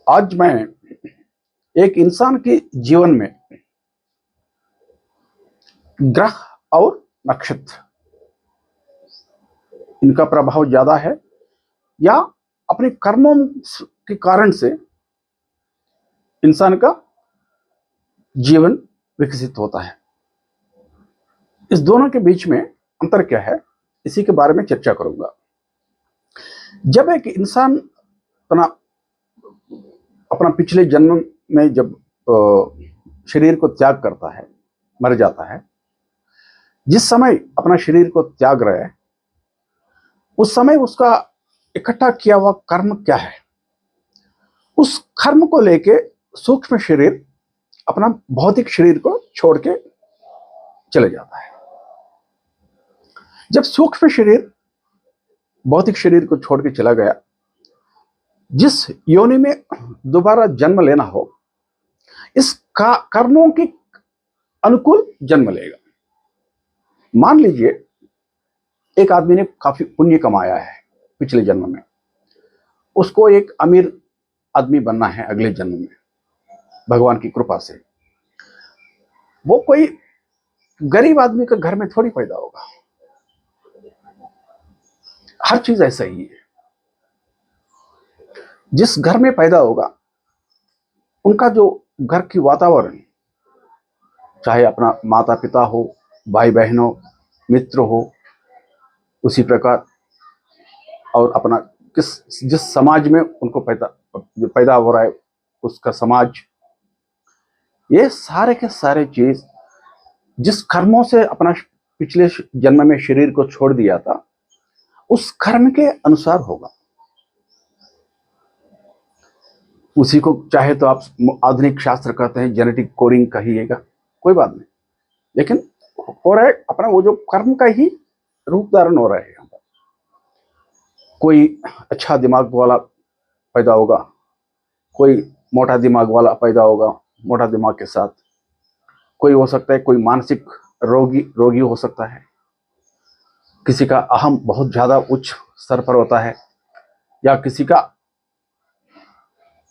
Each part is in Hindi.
आज मैं एक इंसान के जीवन में ग्रह और नक्षत्र इनका प्रभाव ज्यादा है या अपने कर्मों के कारण से इंसान का जीवन विकसित होता है। इस दोनों के बीच में अंतर क्या है, इसी के बारे में चर्चा करूंगा। जब एक इंसान अपना अपना पिछले जन्म में जब शरीर को त्याग करता है, मर जाता है, जिस समय अपना शरीर को त्याग रहा है उस समय उसका इकट्ठा किया हुआ कर्म क्या है, उस कर्म को लेके सूक्ष्म शरीर अपना भौतिक शरीर को छोड़ के चले जाता है। जब सूक्ष्म शरीर भौतिक शरीर को छोड़ के चला गया, जिस योनि में दोबारा जन्म लेना हो, इस कर्मों के अनुकूल जन्म लेगा। मान लीजिए एक आदमी ने काफी पुण्य कमाया है पिछले जन्म में, उसको एक अमीर आदमी बनना है अगले जन्म में भगवान की कृपा से। वो कोई गरीब आदमी के घर में थोड़ी पैदा होगा, हर चीज ऐसा ही है। जिस घर में पैदा होगा उनका जो घर की वातावरण, चाहे अपना माता पिता हो, भाई बहनों, मित्र हो, उसी प्रकार और अपना जिस समाज में उनको पैदा हो रहा है उसका समाज, ये सारे के सारे चीज जिस कर्मों से अपना पिछले जन्म में शरीर को छोड़ दिया था उस कर्म के अनुसार होगा। उसी को चाहे तो आप आधुनिक शास्त्र कहते हैं, जेनेटिक कोडिंग कहिएगा, कोई बात नहीं, लेकिन हो रहा है अपना वो जो कर्म का ही रूप धारण हो रहा है। यहाँ पर कोई अच्छा दिमाग वाला पैदा होगा, कोई मोटा दिमाग वाला पैदा होगा, मोटा दिमाग के साथ कोई हो सकता है, कोई मानसिक रोगी हो सकता है, किसी का अहम बहुत ज्यादा उच्च स्तर पर होता है, या किसी का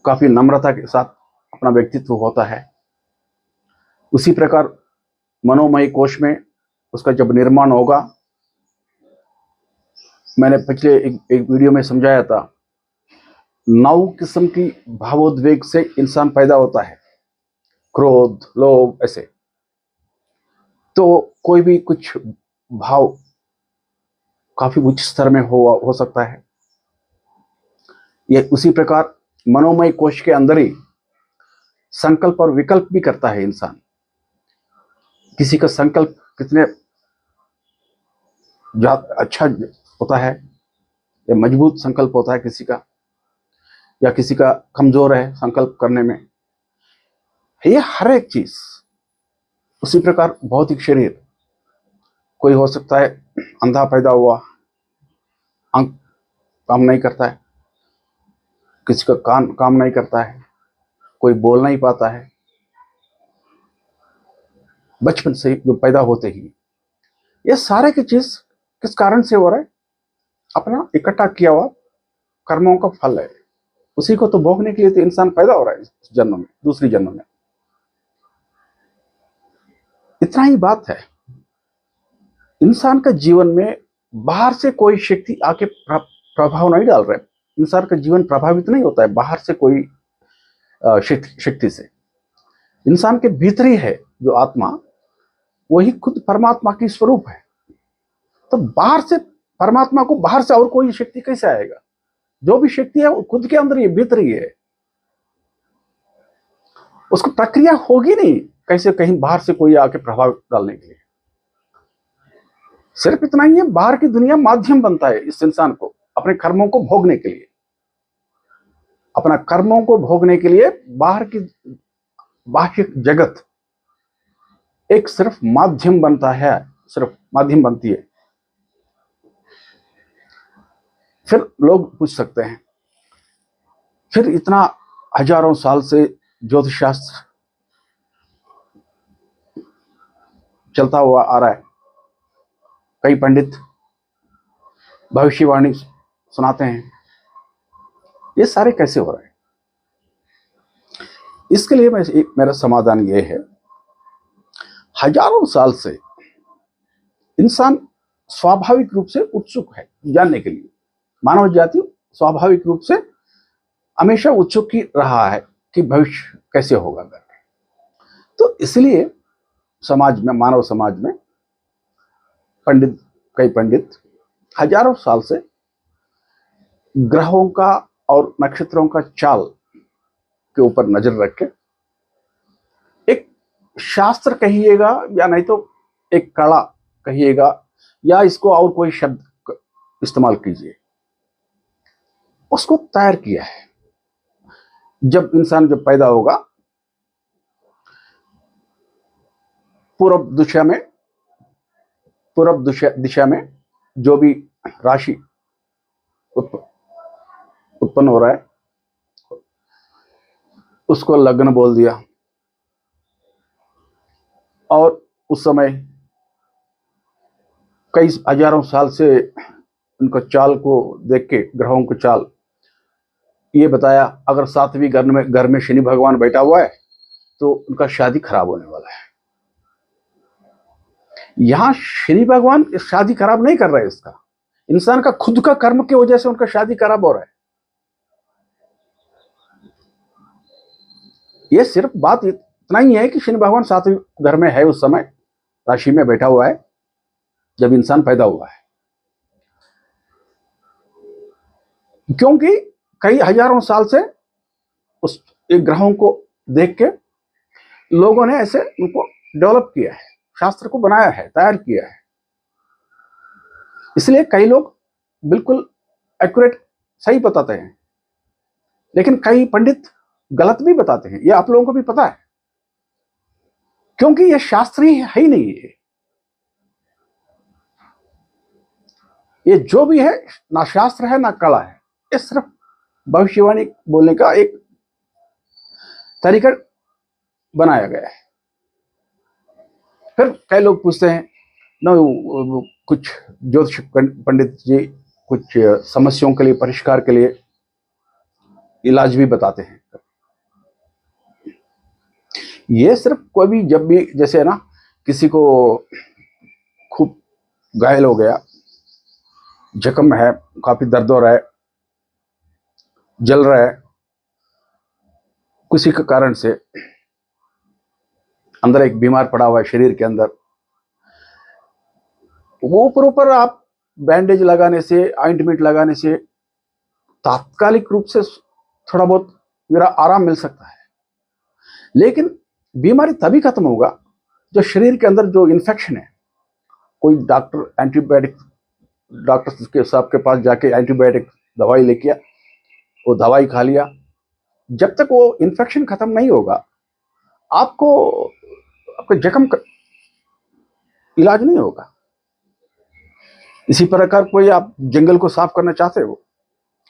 काफी नम्रता के साथ अपना व्यक्तित्व होता है। उसी प्रकार मनोमय कोश में उसका जब निर्माण होगा, मैंने पिछले एक वीडियो में समझाया था, 9 किस्म की भावोद्वेग से इंसान पैदा होता है, क्रोध, लोभ, ऐसे। तो कोई भी कुछ भाव काफी उच्च स्तर में हो सकता है। ये उसी प्रकार मनोमय कोश के अंदर ही संकल्प और विकल्प भी करता है इंसान। किसी का संकल्प कितने अच्छा होता है या मजबूत संकल्प होता है किसी का, या किसी का कमजोर है संकल्प करने में, ये हर एक चीज। उसी प्रकार भौतिक शरीर, कोई हो सकता है अंधा पैदा हुआ, आंख काम नहीं करता है, किसी का कान काम नहीं करता है, कोई बोल नहीं पाता है, बचपन से ही जो पैदा होते ही। ये सारे की चीज किस कारण से हो रहा है? अपना इकट्ठा किया हुआ कर्मों का फल है। उसी को तो भोगने के लिए तो इंसान पैदा हो रहा है इस जन्म में, दूसरी जन्म में। इतना ही बात है। इंसान का जीवन में बाहर से कोई शक्ति आके प्रभाव नहीं डाल रहा है। इंसान का जीवन प्रभावित नहीं होता है बाहर से कोई शक्ति से। इंसान के भीतर ही है जो आत्मा, वही खुद परमात्मा की स्वरूप है। तो बाहर से परमात्मा को बाहर से और कोई शक्ति कैसे आएगा? जो भी शक्ति है वो खुद के अंदर ही, भीतर ही है। उसको प्रक्रिया होगी नहीं कैसे कहीं बाहर से कोई आके प्रभाव डालने के लिए। सिर्फ इतना ही है, बाहर की दुनिया माध्यम बनता है इस इंसान को अपने कर्मों को भोगने के लिए। अपना कर्मों को भोगने के लिए बाहर की बाह्य जगत एक सिर्फ माध्यम बनता है, सिर्फ माध्यम बनती है। फिर लोग पूछ सकते हैं, फिर इतना हजारों साल से ज्योतिष शास्त्र चलता हुआ आ रहा है, कई पंडित भविष्यवाणी सुनाते हैं, ये सारे कैसे हो रहे हैं? इसके लिए मेरा समाधान ये है, हजारों साल से इंसान स्वाभाविक रूप से उत्सुक है जानने के लिए। मानव जाति स्वाभाविक रूप से हमेशा उत्सुक ही रहा है कि भविष्य कैसे होगा करके। तो इसलिए समाज में, मानव समाज में कई पंडित हजारों साल से ग्रहों का और नक्षत्रों का चाल के ऊपर नजर रख के एक शास्त्र कहिएगा या नहीं तो एक कला कहिएगा या इसको और कोई शब्द इस्तेमाल कीजिए, उसको तैयार किया है। जब इंसान पैदा होगा, पूर्व दिशा में जो भी राशि उत्पन्न हो रहा है उसको लग्न बोल दिया, और उस समय कई हजारों साल से उनका चाल को देख के, ग्रहों को चाल ये बताया, अगर 7वीं घर में शनि भगवान बैठा हुआ है तो उनका शादी खराब होने वाला है। यहां शनि भगवान शादी खराब नहीं कर रहे हैं, इसका इंसान का खुद का कर्म की वजह से उनका शादी खराब हो रहा है। ये सिर्फ बात इतना ही है कि शनि भगवान 7वीं घर में है, उस समय राशि में बैठा हुआ है जब इंसान पैदा हुआ है, क्योंकि कई हजारों साल से उस एक ग्रहों को देख के लोगों ने ऐसे उनको डेवलप किया है, शास्त्र को बनाया है, तैयार किया है। इसलिए कई लोग बिल्कुल एक्यूरेट सही बताते हैं, लेकिन कई पंडित गलत भी बताते हैं। ये आप लोगों को भी पता है, क्योंकि ये शास्त्रीय है ही नहीं है। ये जो भी है ना शास्त्र है ना कला है, ये सिर्फ भविष्यवाणी बोलने का एक तरीका बनाया गया है। फिर कई लोग पूछते हैं न, कुछ ज्योतिष पंडित जी कुछ समस्याओं के लिए, परिष्कार के लिए इलाज भी बताते हैं। ये सिर्फ कोई भी, जब भी जैसे है ना, किसी को खूब घायल हो गया, जख्म है, काफी दर्द हो रहा है, जल रहा है, किसी के कारण से अंदर एक बीमार पड़ा हुआ है शरीर के अंदर, वो ऊपर आप बैंडेज लगाने से, ऑइंटमेंट लगाने से तात्कालिक रूप से थोड़ा बहुत मेरा आराम मिल सकता है, लेकिन बीमारी तभी खत्म होगा जो शरीर के अंदर जो इन्फेक्शन है, कोई डॉक्टर एंटीबायोटिक, डॉक्टर के साहब के पास जाके एंटीबायोटिक दवाई लेके वो दवाई खा लिया, जब तक वो इन्फेक्शन खत्म नहीं होगा आपको आपके जख्म का इलाज नहीं होगा। इसी प्रकार कोई आप जंगल को साफ करना चाहते हो,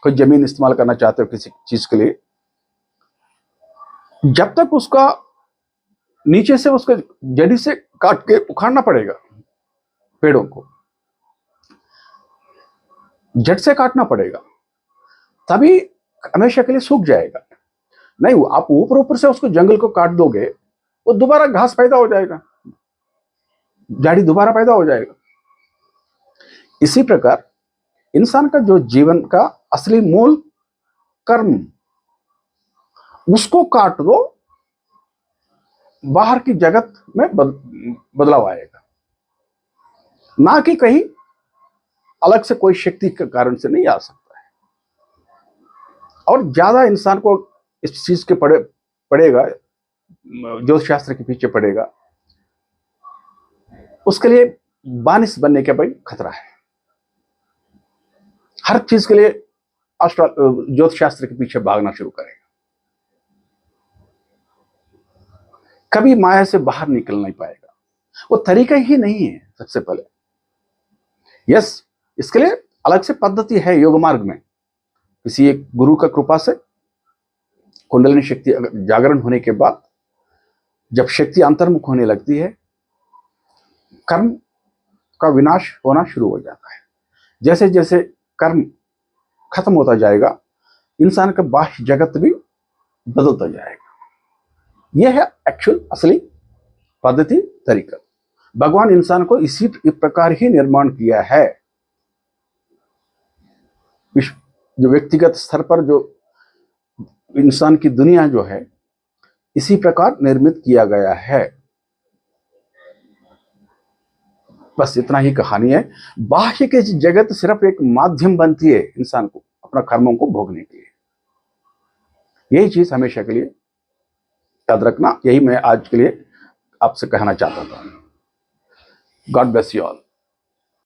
कोई जमीन इस्तेमाल करना चाहते हो किसी चीज के लिए, जब तक उसका नीचे से उसके जड़ी से काट के उखाड़ना पड़ेगा, पेड़ों को जड़ से काटना पड़ेगा, तभी हमेशा के लिए सूख जाएगा। नहीं, आप ऊपर से उसको जंगल को काट दोगे, वो दोबारा घास पैदा हो जाएगा, झाड़ी दोबारा पैदा हो जाएगा। इसी प्रकार इंसान का जो जीवन का असली मूल कर्म, उसको काट दो, बाहर की जगत में बदलाव आएगा, ना कि कहीं अलग से कोई शक्ति के कारण से नहीं आ सकता है। और ज्यादा इंसान को इस चीज के पड़ेगा, ज्योतिष शास्त्र के पीछे पड़ेगा, उसके लिए बानिस बनने का भाई खतरा है। हर चीज के लिए ज्योतिष शास्त्र के पीछे भागना शुरू करेगा, कभी माया से बाहर निकल नहीं पाएगा। वो तरीका ही नहीं है। सबसे पहले यस, इसके लिए अलग से पद्धति है योग मार्ग में। किसी एक गुरु का कृपा से कुंडलिनी शक्ति जागरण होने के बाद जब शक्ति अंतर्मुख होने लगती है, कर्म का विनाश होना शुरू हो जाता है। जैसे जैसे कर्म खत्म होता जाएगा, इंसान का बाह्य जगत भी बदलता जाएगा। यह है एक्चुअल असली पद्धति तरीका। भगवान इंसान को इसी प्रकार ही निर्माण किया है। जो व्यक्तिगत स्तर पर जो इंसान की दुनिया जो है इसी प्रकार निर्मित किया गया है। बस इतना ही कहानी है। बाह्य की जगत सिर्फ एक माध्यम बनती है इंसान को अपना कर्मों को भोगने के लिए। यही चीज हमेशा के लिए याद रखना। यही मैं आज के लिए आपसे कहना चाहता था। God bless you all.